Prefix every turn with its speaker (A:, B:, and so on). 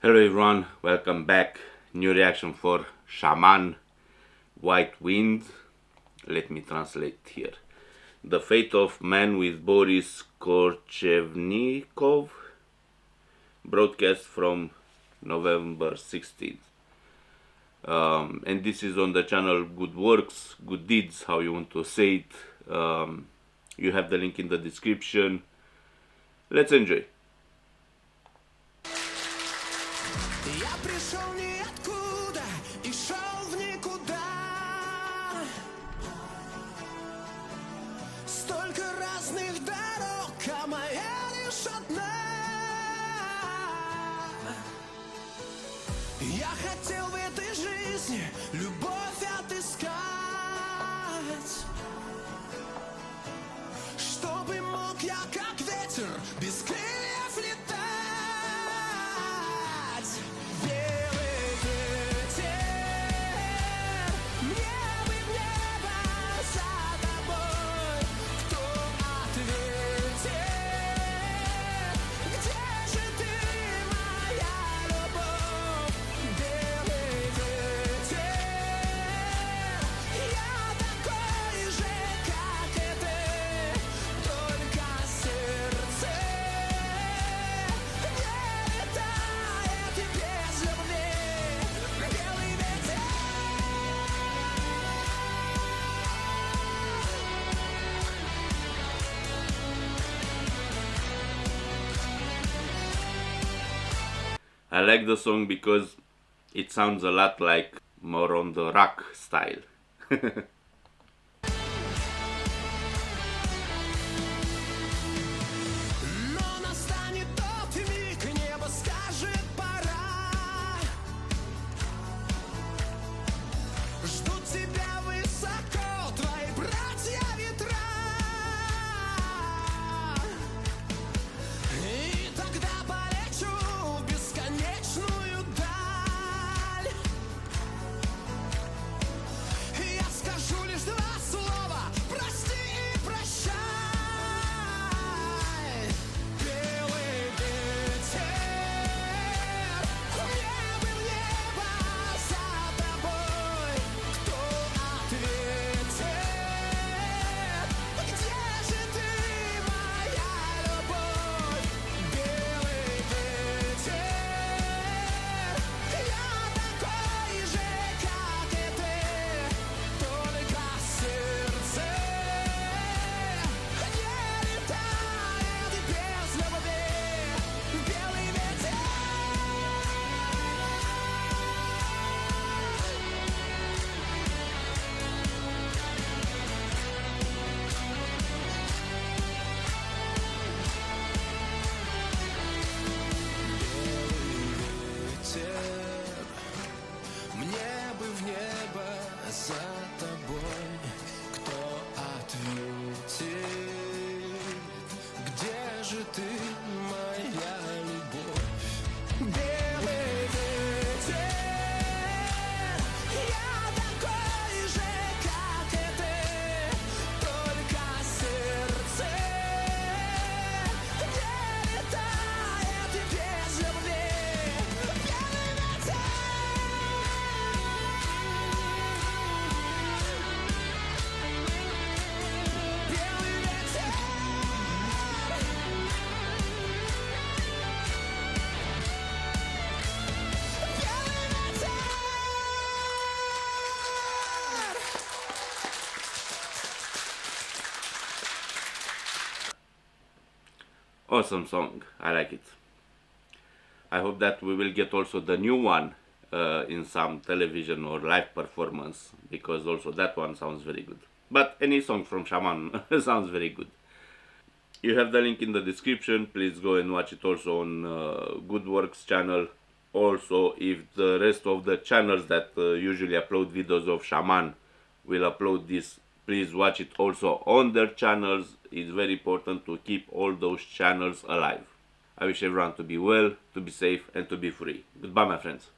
A: Hello everyone, welcome back. New reaction for Shaman, White Wind. Let me translate here. The Fate of Man with Boris Korchevnikov, broadcast from November 16th. And this is on the channel Good Works, Good Deeds, how you want to say it. You have the link in the description. Let's enjoy.
B: Я пришел ниоткуда и шел в никуда. Столько разных дорог, а моя лишь одна. Я хотел в этой жизни любовь отыскать, чтобы мог я как ветер без крыльев летать.
A: I like the song because it sounds a lot like more on the rock style.
B: Но настанет тот миг, небо скажет пора. Ждут тебя высоко твои братья ветра. И тогда полечу в бесконечную даль. Я скажу лишь два слова: прости и прощай. Белый ветер, мне бы в небо за тобой. Кто ответит? Где же ты, моя любовь? Белый ветер, я такой же, как и ты, только сердце не летает без любви. Белый ветер. Ветер, мне бы в небо за тобой. Кто ответит? Где же ты, моя любовь? Белый ветер, я такой же, как и ты, только сердце не летает без любви. Белый ветер. Белый ветер. Белый ветер.
A: Awesome song, I like it. I hope that we will get also the new one in some television or live performance, because also that one sounds very good. But any song from Shaman sounds very good. You have the link in the description. Please go and watch it also on Good Works channel. Also, if the rest of the channels that usually upload videos of Shaman will upload this, please watch it also on their channels. It's very important to keep all those channels alive. I wish everyone to be well, to be safe, and to be free. Goodbye, my friends.